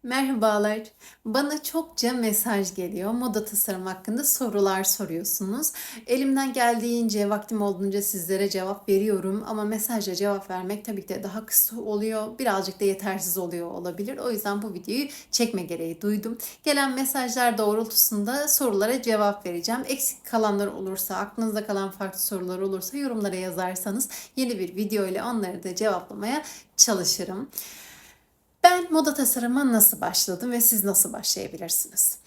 Merhabalar. Bana çokça mesaj geliyor. Moda tasarım hakkında sorular soruyorsunuz. Elimden geldiğince, vaktim olduğunca sizlere cevap veriyorum. Ama mesajla cevap vermek tabii ki de daha kısa oluyor. Birazcık da yetersiz oluyor olabilir. O yüzden bu videoyu çekme gereği duydum. Gelen mesajlar doğrultusunda sorulara cevap vereceğim. Eksik kalanlar olursa, aklınızda kalan farklı sorular olursa yorumlara yazarsanız yeni bir video ile onları da cevaplamaya çalışırım. Ben moda tasarıma nasıl başladım ve siz nasıl başlayabilirsiniz?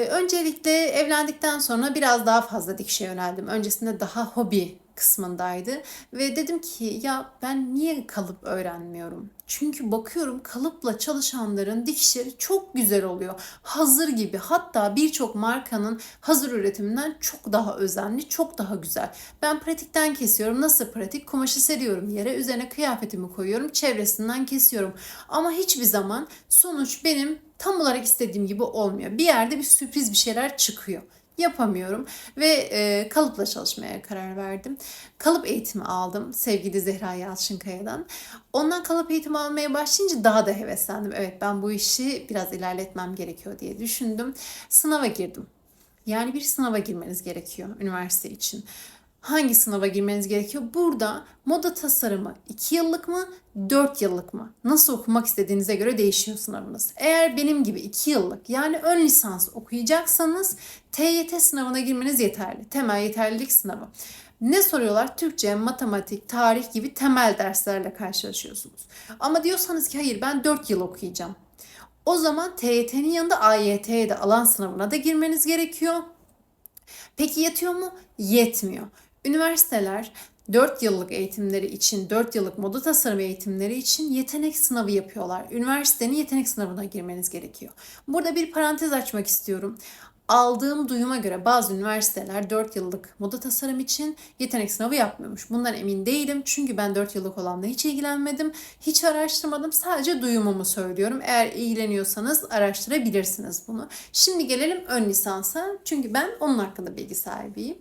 Öncelikle evlendikten sonra biraz daha fazla dikişe yöneldim. Öncesinde daha hobi kısmındaydı ve dedim ki ya ben niye kalıp öğrenmiyorum? Çünkü bakıyorum kalıpla çalışanların dikişleri çok güzel oluyor. Hazır gibi, hatta birçok markanın hazır üretiminden çok daha özenli, çok daha güzel. Ben pratikten kesiyorum. Nasıl pratik? Kumaşı seriyorum yere, üzerine kıyafetimi koyuyorum, çevresinden kesiyorum. Ama hiçbir zaman sonuç benim tam olarak istediğim gibi olmuyor. Bir yerde bir sürpriz bir şeyler çıkıyor. Yapamıyorum ve kalıpla çalışmaya karar verdim. Kalıp eğitimi aldım sevgili Zehra Yalçınkaya'dan. Ondan kalıp eğitimi almaya başlayınca daha da heveslendim. Evet, ben bu işi biraz ilerletmem gerekiyor diye düşündüm. Sınava girdim. Yani bir sınava girmeniz gerekiyor üniversite için. Hangi sınava girmeniz gerekiyor? Burada moda tasarımı 2 yıllık mı, 4 yıllık mı? Nasıl okumak istediğinize göre değişiyor sınavınız. Eğer benim gibi 2 yıllık yani ön lisans okuyacaksanız TYT sınavına girmeniz yeterli. Temel yeterlilik sınavı. Ne soruyorlar? Türkçe, matematik, tarih gibi temel derslerle karşılaşıyorsunuz. Ama diyorsanız ki hayır, ben 4 yıl okuyacağım. O zaman TYT'nin yanında AYT'ye de alan sınavına da girmeniz gerekiyor. Peki yetiyor mu? Yetmiyor. Üniversiteler 4 yıllık eğitimleri için, 4 yıllık moda tasarım eğitimleri için yetenek sınavı yapıyorlar. Üniversitenin yetenek sınavına girmeniz gerekiyor. Burada bir parantez açmak istiyorum. Aldığım duyuma göre bazı üniversiteler 4 yıllık moda tasarım için yetenek sınavı yapmıyormuş. Bundan emin değilim çünkü ben 4 yıllık olanla hiç ilgilenmedim. Hiç araştırmadım. Sadece duyumumu söylüyorum. Eğer ilgileniyorsanız araştırabilirsiniz bunu. Şimdi gelelim ön lisansa. Çünkü ben onun hakkında bilgi sahibiyim.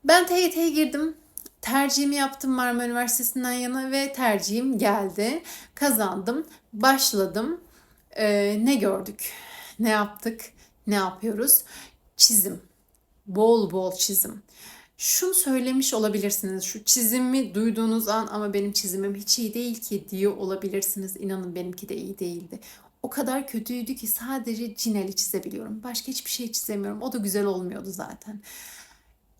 Ben TYT'ye girdim. Tercihimi yaptım Marmara Üniversitesi'nden yana ve tercihim geldi. Kazandım. Başladım. Ne gördük? Ne yaptık? Ne yapıyoruz? Çizim. Bol bol çizim. Şunu söylemiş olabilirsiniz. Şu çizimi duyduğunuz an ama benim çizimim hiç iyi değil ki diyor olabilirsiniz. İnanın benimki de iyi değildi. O kadar kötüydü ki sadece Cinel'i çizebiliyorum. Başka hiçbir şey çizemiyorum. O da güzel olmuyordu zaten.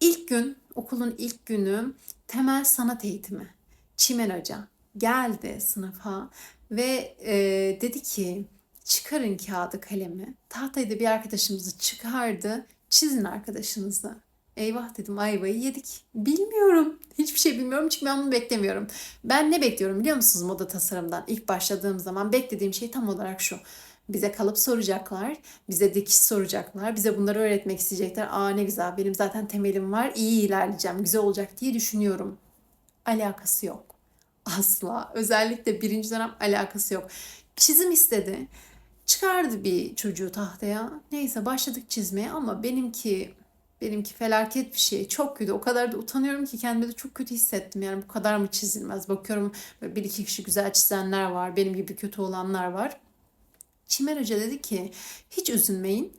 İlk gün, okulun ilk günü temel sanat eğitimi. Çimen Hoca geldi sınıfa ve dedi ki çıkarın kağıdı kalemi. Tahtayı da bir arkadaşımızı çıkardı. Çizin arkadaşınızı. Eyvah dedim, ayvayı yedik. Bilmiyorum. Hiçbir şey bilmiyorum çünkü ben bunu beklemiyorum. Ben ne bekliyorum biliyor musunuz moda tasarımdan? İlk başladığım zaman beklediğim şey tam olarak şu. Bize kalıp soracaklar, bize dikiş soracaklar, bize bunları öğretmek isteyecekler. Aa ne güzel, benim zaten temelim var, iyi ilerleyeceğim, güzel olacak diye düşünüyorum. Alakası yok. Asla. Özellikle birinci dönem alakası yok. Çizim istedi. Çıkardı bir çocuğu tahtaya. Neyse başladık çizmeye ama benimki felaket bir şey. Çok kötü. O kadar da utanıyorum ki kendimi de çok kötü hissettim. Yani bu kadar mı çizilmez? Bakıyorum böyle bir iki kişi güzel çizenler var. Benim gibi kötü olanlar var. Çimer Hoca dedi ki hiç üzülmeyin.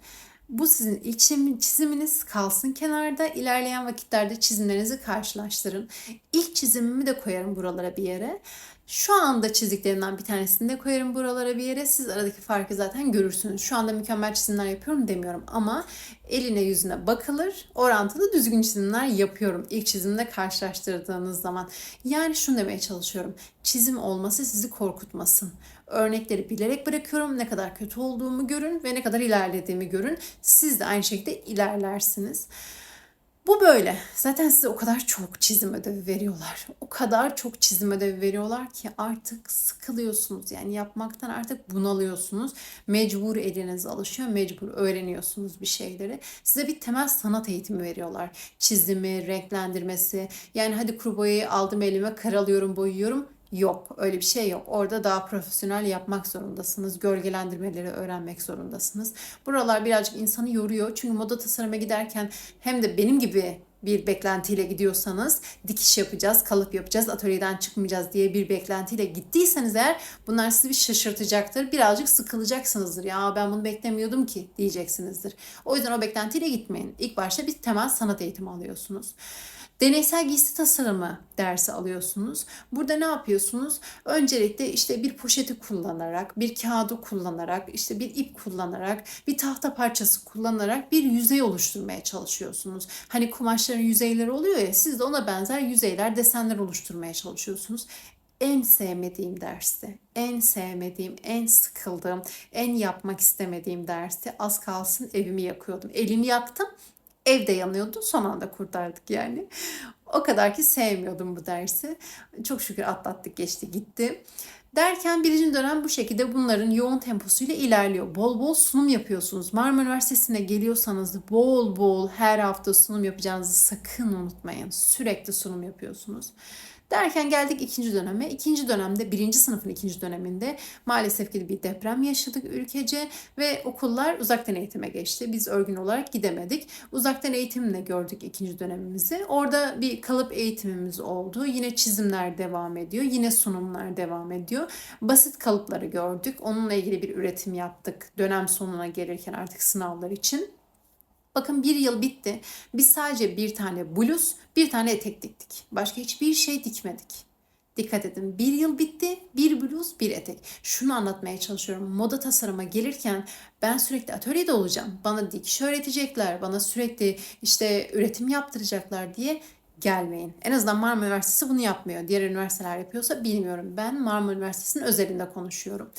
Bu sizin ilk çiziminiz kalsın kenarda. İlerleyen vakitlerde çizimlerinizi karşılaştırın. İlk çizimimi de koyarım buralara bir yere. Şu anda çizdiklerimden bir tanesini de koyarım buralara bir yere. Siz aradaki farkı zaten görürsünüz. Şu anda mükemmel çizimler yapıyorum demiyorum ama eline yüzüne bakılır. Orantılı düzgün çizimler yapıyorum. İlk çizimle karşılaştırdığınız zaman. Yani şunu demeye çalışıyorum. Çizim olması sizi korkutmasın. Örnekleri bilerek bırakıyorum. Ne kadar kötü olduğumu görün ve ne kadar ilerlediğimi görün. Siz de aynı şekilde ilerlersiniz. Bu böyle. Zaten size o kadar çok çizim ödevi veriyorlar. O kadar çok çizim ödevi veriyorlar ki artık sıkılıyorsunuz. Yani yapmaktan artık bunalıyorsunuz. Mecbur eliniz alışıyor. Mecbur öğreniyorsunuz bir şeyleri. Size bir temel sanat eğitimi veriyorlar. Çizimi, renklendirmesi. Yani hadi kuru boyayı aldım elime, karalıyorum, boyuyorum. Yok, öyle bir şey yok. Orada daha profesyonel yapmak zorundasınız. Gölgelendirmeleri öğrenmek zorundasınız. Buralar birazcık insanı yoruyor. Çünkü moda tasarıma giderken hem de benim gibi bir beklentiyle gidiyorsanız, dikiş yapacağız, kalıp yapacağız, atölyeden çıkmayacağız diye bir beklentiyle gittiyseniz eğer, bunlar sizi bir şaşırtacaktır. Birazcık sıkılacaksınızdır. Ya ben bunu beklemiyordum ki diyeceksinizdir. O yüzden o beklentiyle gitmeyin. İlk başta bir temel sanat eğitimi alıyorsunuz. Deneysel giysi tasarımı dersi alıyorsunuz. Burada ne yapıyorsunuz? Öncelikle işte bir poşeti kullanarak, bir kağıdı kullanarak, işte bir ip kullanarak, bir tahta parçası kullanarak bir yüzey oluşturmaya çalışıyorsunuz. Hani kumaşların yüzeyleri oluyor ya, siz de ona benzer yüzeyler, desenler oluşturmaya çalışıyorsunuz. En sevmediğim dersti, en sevmediğim, en sıkıldığım, en yapmak istemediğim dersti. Az kalsın evimi yakıyordum. Elimi yaktım, ev de yanıyordu. Son anda kurtardık yani. O kadar ki sevmiyordum bu dersi. Çok şükür atlattık, geçti gitti. Derken birinci dönem bu şekilde bunların yoğun temposuyla ilerliyor. Bol bol sunum yapıyorsunuz. Marmara Üniversitesi'ne geliyorsanız bol bol her hafta sunum yapacağınızı sakın unutmayın. Sürekli sunum yapıyorsunuz. Derken geldik ikinci döneme. İkinci dönemde, birinci sınıfın ikinci döneminde maalesef ki bir deprem yaşadık ülkece ve okullar uzaktan eğitime geçti. Biz örgün olarak gidemedik. Uzaktan eğitimle gördük ikinci dönemimizi. Orada bir kalıp eğitimimiz oldu. Yine çizimler devam ediyor. Yine sunumlar devam ediyor. Basit kalıpları gördük. Onunla ilgili bir üretim yaptık. Dönem sonuna gelirken artık sınavlar için. Bakın bir yıl bitti. Biz sadece bir tane bluz, bir tane etek diktik. Başka hiçbir şey dikmedik. Dikkat edin, bir yıl bitti, bir bluz, bir etek. Şunu anlatmaya çalışıyorum. Moda tasarıma gelirken ben sürekli atölyede olacağım. Bana dikiş öğretecekler, bana sürekli işte üretim yaptıracaklar diye gelmeyin. En azından Marmara Üniversitesi bunu yapmıyor. Diğer üniversiteler yapıyorsa bilmiyorum. Ben Marmara Üniversitesi'nin özelinde konuşuyorum.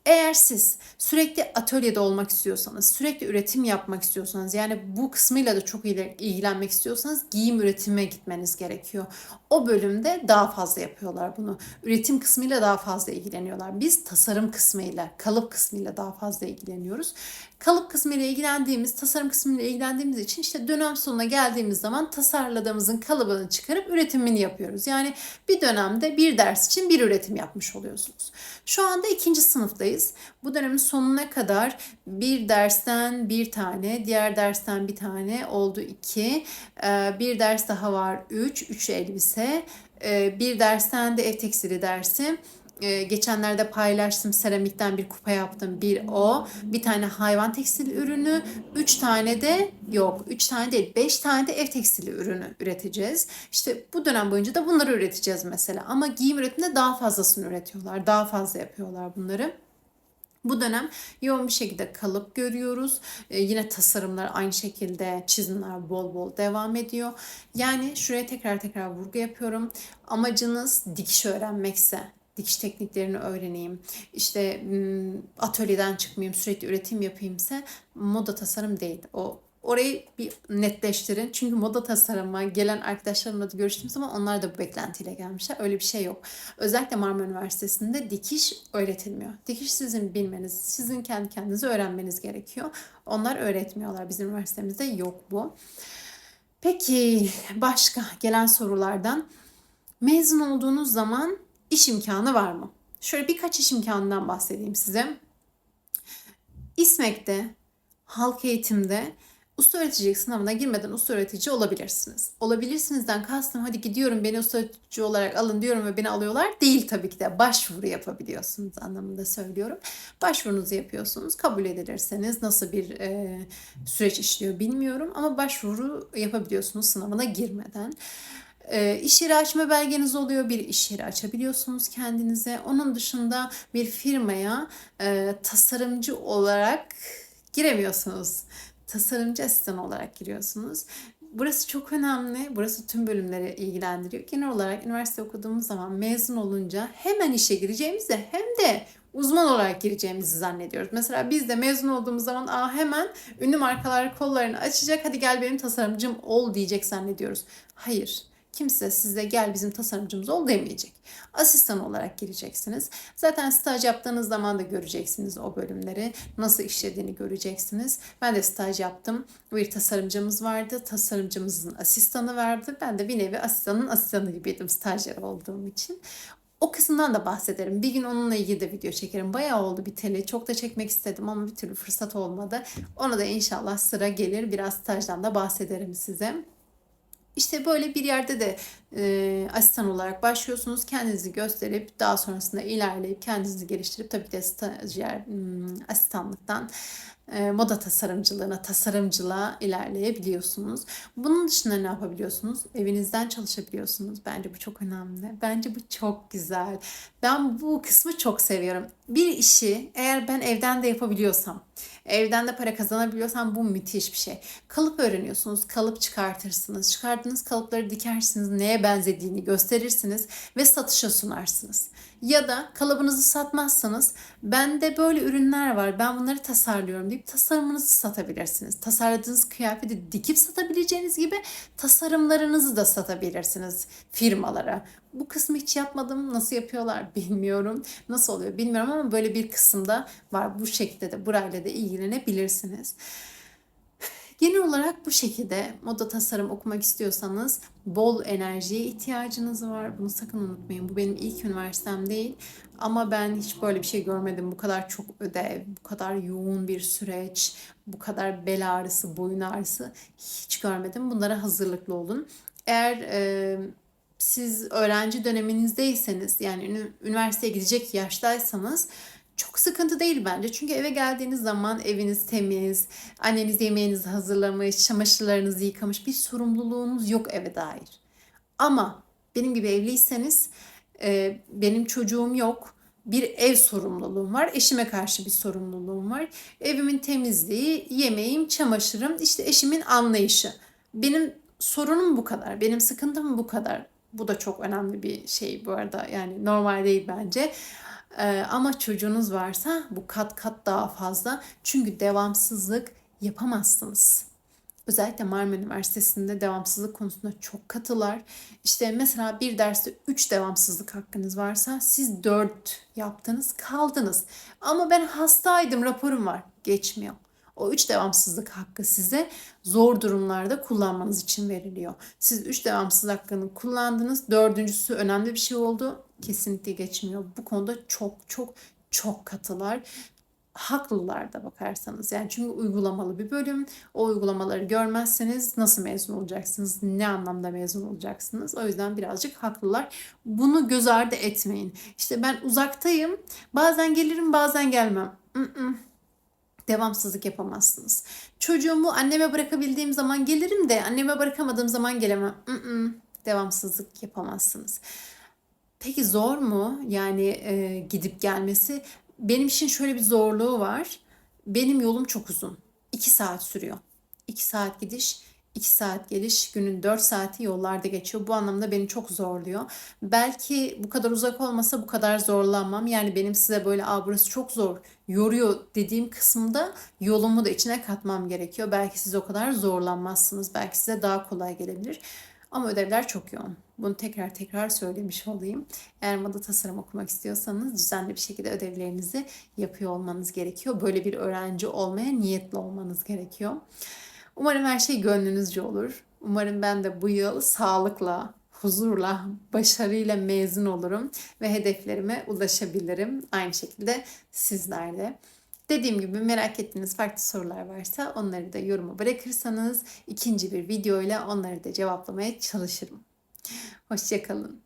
Eğer siz sürekli atölyede olmak istiyorsanız, sürekli üretim yapmak istiyorsanız, yani bu kısmıyla da çok ilgilenmek istiyorsanız giyim üretime gitmeniz gerekiyor. O bölümde daha fazla yapıyorlar bunu. Üretim kısmıyla daha fazla ilgileniyorlar. Biz tasarım kısmıyla, kalıp kısmıyla daha fazla ilgileniyoruz. Kalıp kısmıyla ilgilendiğimiz, tasarım kısmıyla ilgilendiğimiz için işte dönem sonuna geldiğimiz zaman tasarladığımızın kalıbını çıkarıp üretimini yapıyoruz. Yani bir dönemde bir ders için bir üretim yapmış oluyorsunuz. Şu anda ikinci sınıftayız. Bu dönemin sonuna kadar bir dersten bir tane, diğer dersten bir tane oldu iki. Bir ders daha var üç elbise. Bir dersten de ev tekstili dersi. Geçenlerde paylaştım, seramikten bir kupa yaptım, bir o, bir tane hayvan tekstil ürünü, 3 tane de yok 3 tane değil 5 tane de ev tekstili ürünü üreteceğiz. İşte bu dönem boyunca da bunları üreteceğiz mesela, ama giyim üretiminde daha fazlasını üretiyorlar, daha fazla yapıyorlar bunları. Bu dönem yoğun bir şekilde kalıp görüyoruz. Yine tasarımlar aynı şekilde, çizimler bol bol devam ediyor. Yani şuraya tekrar vurgu yapıyorum. Amacınız dikiş öğrenmekse, dikiş tekniklerini öğreneyim, İşte atölyeden çıkmayayım, sürekli üretim yapayımsa moda tasarım değil. Orayı bir netleştirin. Çünkü moda tasarıma gelen arkadaşlarımla da görüştüğüm zaman onlar da bu beklentiyle gelmişler. Öyle bir şey yok. Özellikle Marmara Üniversitesi'nde dikiş öğretilmiyor. Dikiş sizin bilmeniz, sizin kendi kendinize öğrenmeniz gerekiyor. Onlar öğretmiyorlar. Bizim üniversitemizde yok bu. Peki başka gelen sorulardan, mezun olduğunuz zaman iş imkanı var mı? Şöyle birkaç iş imkanından bahsedeyim size. İSMEK'te, halk eğitimde usta öğretici sınavına girmeden usta öğretici olabilirsiniz. Olabilirsinizden kastım hadi gidiyorum beni usta öğretici olarak alın diyorum ve beni alıyorlar değil, tabii ki de başvuru yapabiliyorsunuz anlamında söylüyorum. Başvurunuzu yapıyorsunuz. Kabul edilirseniz nasıl bir süreç işliyor bilmiyorum, ama başvuru yapabiliyorsunuz sınavına girmeden. İş yeri açma belgeniz oluyor. Bir iş yeri açabiliyorsunuz kendinize. Onun dışında bir firmaya tasarımcı olarak giremiyorsunuz. Tasarımcı asistan olarak giriyorsunuz. Burası çok önemli. Burası tüm bölümleri ilgilendiriyor. Genel olarak üniversite okuduğumuz zaman mezun olunca hemen işe gireceğimizi, hem de uzman olarak gireceğimizi zannediyoruz. Mesela biz de mezun olduğumuz zaman hemen ünlü markalar kollarını açacak, hadi gel benim tasarımcım ol diyecek zannediyoruz. Hayır. Kimse size gel bizim tasarımcımız ol demeyecek. Asistan olarak gireceksiniz. Zaten staj yaptığınız zaman da göreceksiniz o bölümleri. Nasıl işlediğini göreceksiniz. Ben de staj yaptım. Bir tasarımcımız vardı. Tasarımcımızın asistanı vardı. Ben de bir nevi asistanın asistanı gibiydim stajyer olduğum için. O kısımdan da bahsederim. Bir gün onunla ilgili de video çekerim. Bayağı oldu biteli. Çok da çekmek istedim ama bir türlü fırsat olmadı. Ona da inşallah sıra gelir. Biraz stajdan da bahsederim size. İşte böyle bir yerde de asistan olarak başlıyorsunuz. Kendinizi gösterip daha sonrasında ilerleyip kendinizi geliştirip tabii ki de stajyer asistanlıktan moda tasarımcılığına, tasarımcılığa ilerleyebiliyorsunuz. Bunun dışında ne yapabiliyorsunuz? Evinizden çalışabiliyorsunuz. Bence bu çok önemli. Bence bu çok güzel. Ben bu kısmı çok seviyorum. Bir işi eğer ben evden de yapabiliyorsam, evden de para kazanabiliyorsam bu müthiş bir şey. Kalıp öğreniyorsunuz, kalıp çıkartırsınız. Çıkardığınız kalıpları dikersiniz, neye benzediğini gösterirsiniz ve satışa sunarsınız. Ya da kalıbınızı satmazsanız bende böyle ürünler var, ben bunları tasarlıyorum deyip tasarımınızı satabilirsiniz. Tasarladığınız kıyafeti dikip satabileceğiniz gibi tasarımlarınızı da satabilirsiniz firmalara. Bu kısmı hiç yapmadım. Nasıl yapıyorlar bilmiyorum. Nasıl oluyor bilmiyorum ama böyle bir kısımda var. Bu şekilde de burayla da ilgilenebilirsiniz. Genel olarak bu şekilde moda tasarım okumak istiyorsanız bol enerjiye ihtiyacınız var. Bunu sakın unutmayın. Bu benim ilk üniversitem değil. Ama ben hiç böyle bir şey görmedim. Bu kadar çok ödev, bu kadar yoğun bir süreç, bu kadar bel ağrısı, boyun ağrısı hiç görmedim. Bunlara hazırlıklı olun. Eğer siz öğrenci döneminizdeyseniz yani üniversiteye gidecek yaştaysanız çok sıkıntı değil bence. Çünkü eve geldiğiniz zaman eviniz temiz, anneniz yemeğinizi hazırlamış, çamaşırlarınızı yıkamış, bir sorumluluğunuz yok eve dair. Ama benim gibi evliyseniz benim çocuğum yok. Bir ev sorumluluğum var. Eşime karşı bir sorumluluğum var. Evimin temizliği, yemeğim, çamaşırım, işte eşimin anlayışı. Benim sorunum bu kadar. Benim sıkıntım bu kadar. Bu da çok önemli bir şey bu arada. Yani normal değil bence. Ama çocuğunuz varsa bu kat kat daha fazla. Çünkü devamsızlık yapamazsınız. Özellikle Marmara Üniversitesi'nde devamsızlık konusunda çok katılar. İşte mesela bir derste 3 devamsızlık hakkınız varsa siz 4 yaptınız, kaldınız. Ama ben hastaydım, raporum var. Geçmiyor. O 3 devamsızlık hakkı size zor durumlarda kullanmanız için veriliyor. Siz 3 devamsızlık hakkını kullandınız. Dördüncüsü önemli bir şey oldu. Kesinlikle geçmiyor. Bu konuda çok çok çok katılar. Haklılar da bakarsanız. Yani çünkü uygulamalı bir bölüm. O uygulamaları görmezseniz nasıl mezun olacaksınız? Ne anlamda mezun olacaksınız? O yüzden birazcık haklılar. Bunu göz ardı etmeyin. İşte ben uzaktayım. Bazen gelirim, bazen gelmem. Devamsızlık yapamazsınız. Çocuğumu anneme bırakabildiğim zaman gelirim de anneme bırakamadığım zaman gelemem. Devamsızlık yapamazsınız. Peki zor mu? Yani gidip gelmesi. Benim için şöyle bir zorluğu var. Benim yolum çok uzun. 2 saat sürüyor. 2 saat gidiş, 2 saat geliş. Günün 4 saati yollarda geçiyor. Bu anlamda beni çok zorluyor. Belki bu kadar uzak olmasa bu kadar zorlanmam. Yani benim size böyle burası çok zor, yoruyor dediğim kısımda yolumu da içine katmam gerekiyor. Belki siz o kadar zorlanmazsınız. Belki size daha kolay gelebilir. Ama ödevler çok yoğun. Bunu tekrar tekrar söylemiş olayım. Eğer moda tasarım okumak istiyorsanız düzenli bir şekilde ödevlerinizi yapıyor olmanız gerekiyor. Böyle bir öğrenci olmaya niyetli olmanız gerekiyor. Umarım her şey gönlünüzce olur. Umarım ben de bu yıl sağlıkla, huzurla, başarıyla mezun olurum ve hedeflerime ulaşabilirim. Aynı şekilde sizler de. Dediğim gibi merak ettiğiniz farklı sorular varsa onları da yoruma bırakırsanız ikinci bir videoyla onları da cevaplamaya çalışırım. Hoşça kalın.